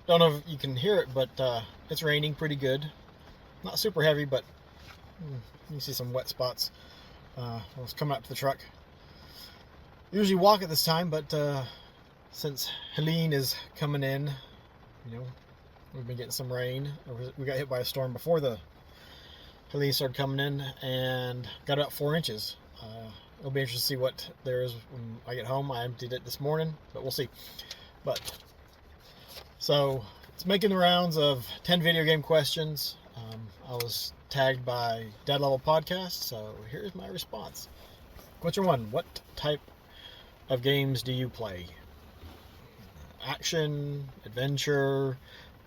Don't know if you can hear it, but it's raining pretty good. Not super heavy, but you can see some wet spots. I was coming up to the truck. Usually walk at this time, but since Helene is coming in, you know, we've been getting some rain. We got hit by a storm before the Helene started coming in, and got about 4 inches. It'll be interesting to see what there is when I get home. I emptied it this morning, but we'll see. But so it's making the rounds of 10 video game questions. I was tagged by Dad Level Podcast, so here's my response. Question one: what type of games do you play? Action, adventure,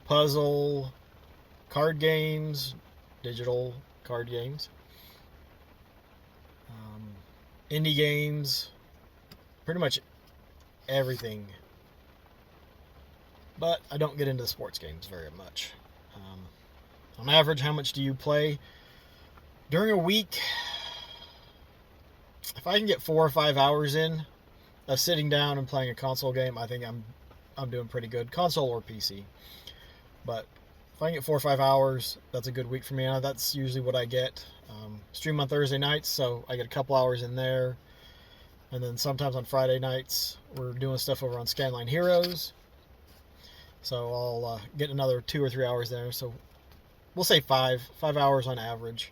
puzzle, card games, digital card games, indie games, pretty much everything. But I don't get into the sports games very much. On average, how much do you play? During a week, if I can get 4 or 5 hours in of sitting down and playing a console game, I think I'm doing pretty good, console or PC. But if I can get 4 or 5 hours, that's a good week for me. That's usually what I get. Stream on Thursday nights, so I get a couple hours in there. And then sometimes on Friday nights, we're doing stuff over on Scanline Heroes. So I'll get another 2 or 3 hours there. So we'll say 5 hours on average.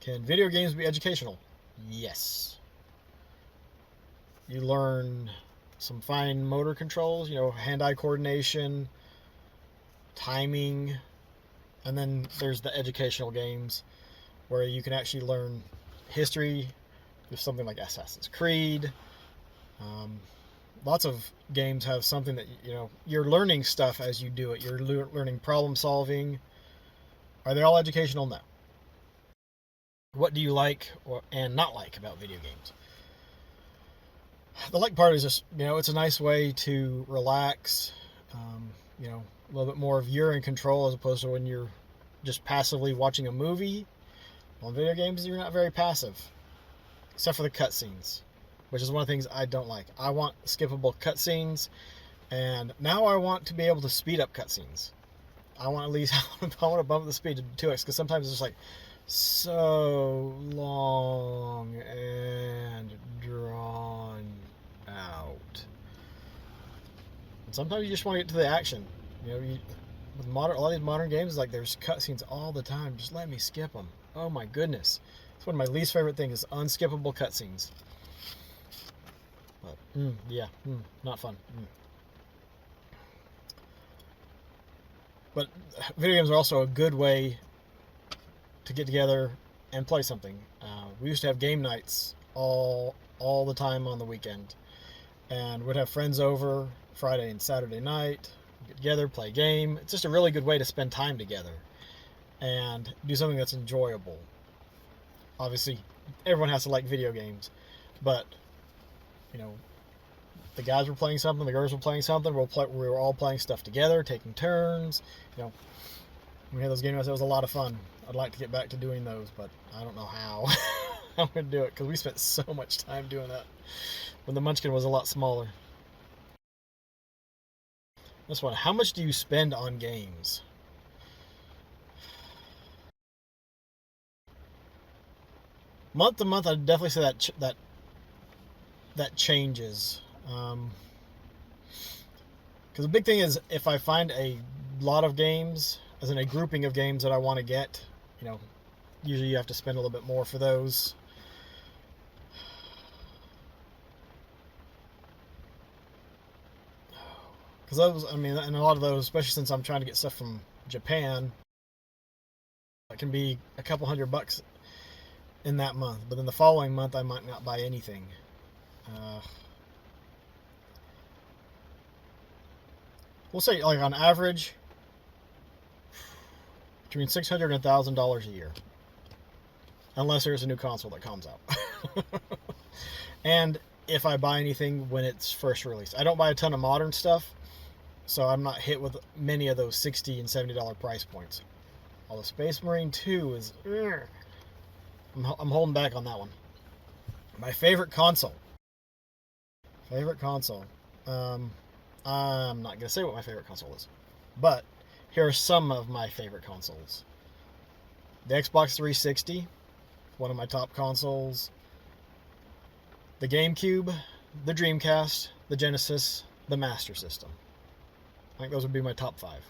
Can video games be educational? Yes. You learn some fine motor controls, hand-eye coordination, timing, and then there's the educational games where you can actually learn history with something like Assassin's Creed. Lots of games have something that you're learning stuff as you do it. You're learning problem solving. Are they all educational? No. What do you like and not like about video games? The like part is just, it's a nice way to relax. A little bit more of you're in control as opposed to when you're just passively watching a movie. On video games, you're not very passive, except for the cutscenes, which is one of the things I don't like. I want skippable cutscenes, and now I want to be able to speed up cutscenes. I want to bump the speed to 2x, because sometimes it's just like so long and drawn out. And sometimes you just want to get to the action. With a lot of these modern games, like there's cutscenes all the time. Just let me skip them. Oh my goodness. It's one of my least favorite things is unskippable cutscenes. But, not fun. But video games are also a good way to get together and play something. We used to have game nights all the time on the weekend. And we'd have friends over Friday and Saturday night, get together, play a game. It's just a really good way to spend time together and do something that's enjoyable. Obviously, everyone has to like video games, but the guys were playing something, the girls were playing something. We were all playing stuff together, taking turns. We had those game nights. That was a lot of fun. I'd like to get back to doing those, but I don't know how I'm going to do it because we spent so much time doing that when the Munchkin was a lot smaller. This one, how much do you spend on games? Month to month, I'd definitely say that changes. Because the big thing is, if I find a lot of games, as in a grouping of games that I want to get, usually you have to spend a little bit more for those. Because those, and a lot of those, especially since I'm trying to get stuff from Japan, it can be a couple $100 in that month. But then the following month, I might not buy anything. We'll say, like, on average, between $600 and $1,000 a year, unless there's a new console that comes out. And if I buy anything when it's first released, I don't buy a ton of modern stuff, so I'm not hit with many of those $60 and $70 price points. Although Space Marine 2 is, I'm holding back on that one. My favorite console. I'm not going to say what my favorite console is, but here are some of my favorite consoles. The Xbox 360, one of my top consoles. The GameCube, the Dreamcast, the Genesis, the Master System. I think those would be my top 5.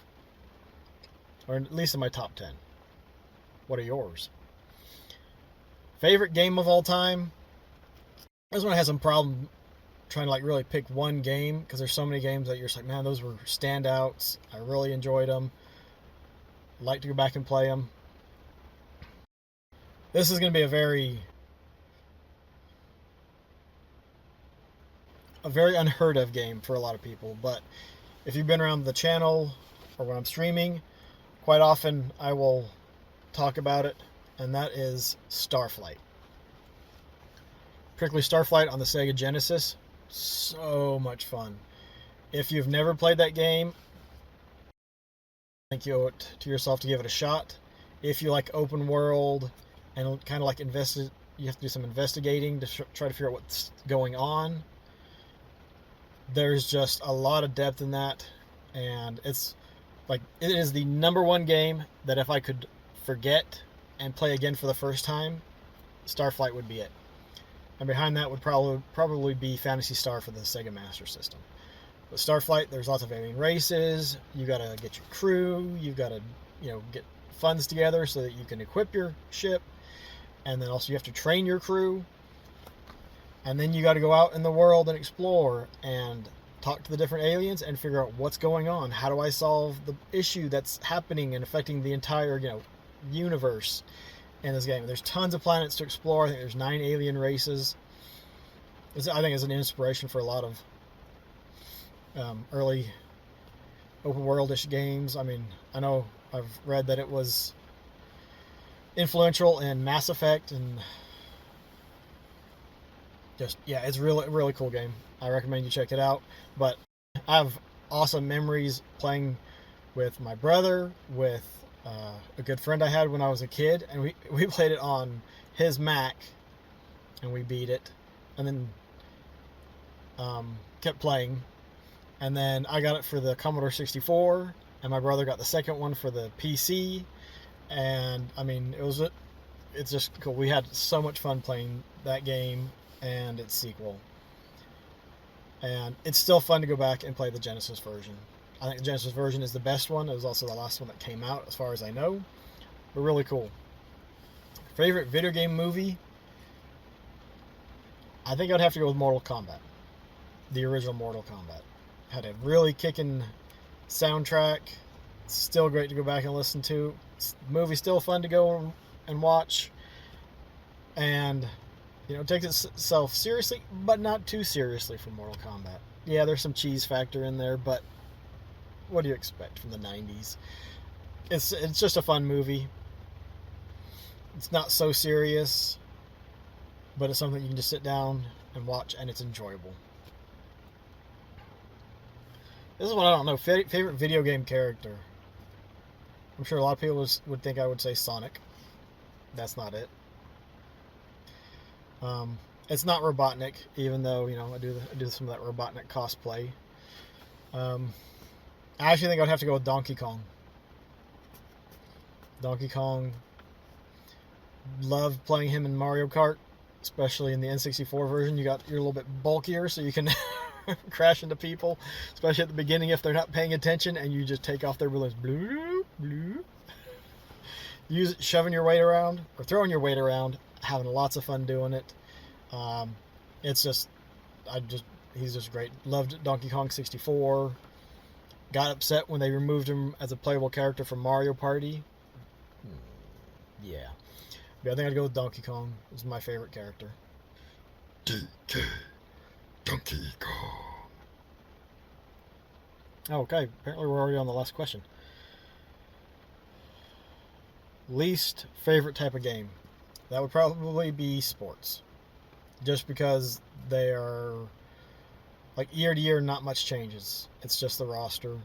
Or at least in my top 10. What are yours? Favorite game of all time? This one has some problem trying to like really pick one game, because there's so many games that you're just like, man, those were standouts. I really enjoyed them. I'd like to go back and play them. This is going to be a very unheard of game for a lot of people, but if you've been around the channel or when I'm streaming, quite often I will talk about it, and that is Starflight. Particularly Starflight on the Sega Genesis. So much fun. If you've never played that game, I think you owe it to yourself to give it a shot. If you like open world and kind of like you have to do some investigating to try to figure out what's going on. There's just a lot of depth in that, and it's like, it is the number one game that if I could forget and play again for the first time, Starflight would be it. And behind that would probably be Phantasy Star for the Sega Master System. But Starflight, there's lots of alien races. You got to get your crew. You've got to, get funds together so that you can equip your ship, and then also you have to train your crew. And then you got to go out in the world and explore and talk to the different aliens and figure out what's going on. How do I solve the issue that's happening and affecting the entire, universe in this game? There's tons of planets to explore. I think there's 9 alien races. I think it's an inspiration for a lot of early open world-ish games. I mean, I know I've read that it was influential in Mass Effect, and it's really, really cool game. I recommend you check it out. But I have awesome memories playing with my brother, with a good friend I had when I was a kid, and we played it on his Mac, and we beat it, and then kept playing. And then I got it for the Commodore 64, and my brother got the second one for the PC. And I mean, it's just cool. We had so much fun playing that game and its sequel. And it's still fun to go back and play the Genesis version. I think the Genesis version is the best one. It was also the last one that came out, as far as I know. But really cool. Favorite video game movie? I think I'd have to go with Mortal Kombat. The original Mortal Kombat. Had a really kicking soundtrack. It's still great to go back and listen to. The movie's still fun to go and watch. And, it takes itself seriously, but not too seriously for Mortal Kombat. Yeah, there's some cheese factor in there, but what do you expect from the 90s? It's just a fun movie. It's not so serious, but it's something you can just sit down and watch, and it's enjoyable. This is one I don't know. Favorite video game character. I'm sure a lot of people would think I would say Sonic. That's not it. It's not Robotnik, even though, I do some of that Robotnik cosplay. I actually think I'd have to go with Donkey Kong. Donkey Kong. Love playing him in Mario Kart, especially in the N64 version. You're a little bit bulkier, so you can crash into people, especially at the beginning if they're not paying attention, and you just take off their balloons. Bloop, bloop. Shoving your weight around or throwing your weight around, having lots of fun doing it. He's just great. Loved Donkey Kong 64. Got upset when they removed him as a playable character from Mario Party. Yeah. But I think I'd go with Donkey Kong. He's my favorite character. DK. Donkey Kong. Okay, apparently we're already on the last question. Least favorite type of game? That would probably be sports. Just because they are, like, year to year, not much changes. It's just the roster.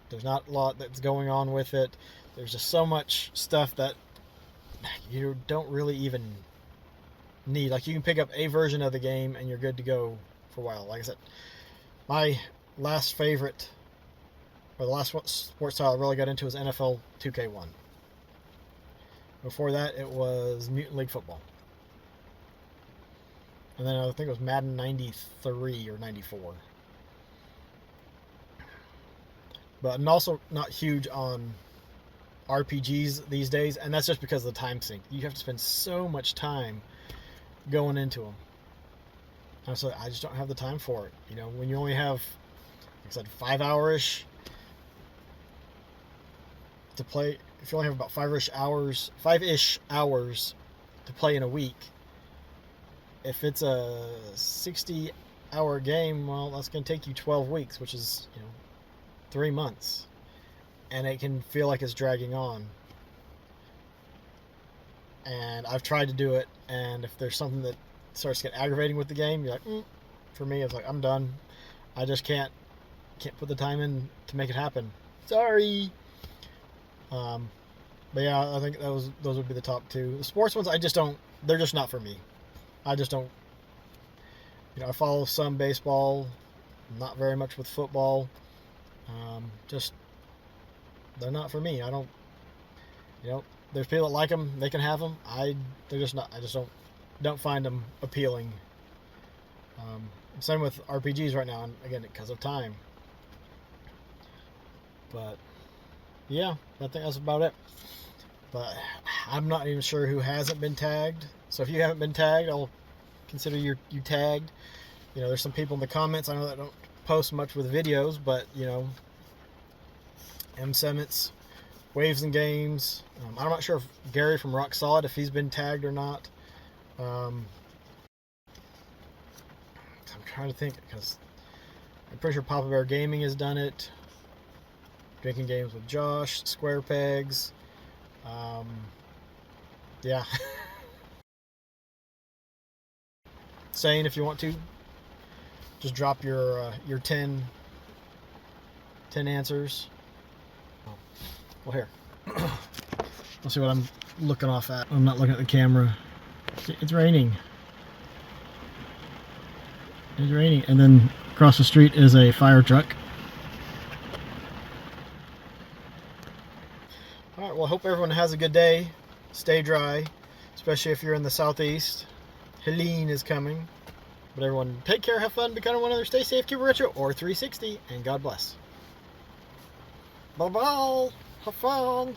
There's not a lot that's going on with it. There's just so much stuff that you don't really even need. Like, you can pick up a version of the game and you're good to go for a while. Like I said, my last favorite, or the last sports style I really got into was NFL 2K1. Before that, it was Mutant League Football. And then I think it was Madden 93 or 94. But I'm also not huge on RPGs these days, and that's just because of the time sink. You have to spend so much time going into them. And so I just don't have the time for it. You know, when you only have, like I said, 5 hours to play, if you only have about 5-ish hours to play in a week, if it's a 60-hour game, well, that's going to take you 12 weeks, which is, 3 months. And it can feel like it's dragging on. And I've tried to do it, and if there's something that starts to get aggravating with the game, you're like, for me, it's like, I'm done. I just can't put the time in to make it happen. Sorry. But yeah, I think those would be the top two. The sports ones, they're just not for me. I just don't, I follow some baseball, not very much with football. They're not for me. I don't, there's people that like them, they can have them. They're just not, I just don't find them appealing. Same with RPGs right now, and again, because of time. But yeah, I think that's about it. But I'm not even sure who hasn't been tagged. So if you haven't been tagged, I'll consider you tagged. There's some people in the comments I know that don't post much with videos, but M. Semmitz, Waves and Games. I'm not sure if Gary from Rock Solid, if he's been tagged or not. I'm trying to think, because I'm pretty sure Papa Bear Gaming has done it. Drinking Games with Josh, Square Pegs. Yeah. Saying, if you want to, just drop your 10 answers. Well, here. Let's see what I'm looking off at. I'm not looking at the camera. It's raining. It's raining. And then across the street is a fire truck. Alright, well, I hope everyone has a good day. Stay dry, especially if you're in the southeast. Helene is coming. But everyone, take care, have fun, be kind of one another, stay safe, keep it retro, or 360, and God bless. Bye-bye. Have fun.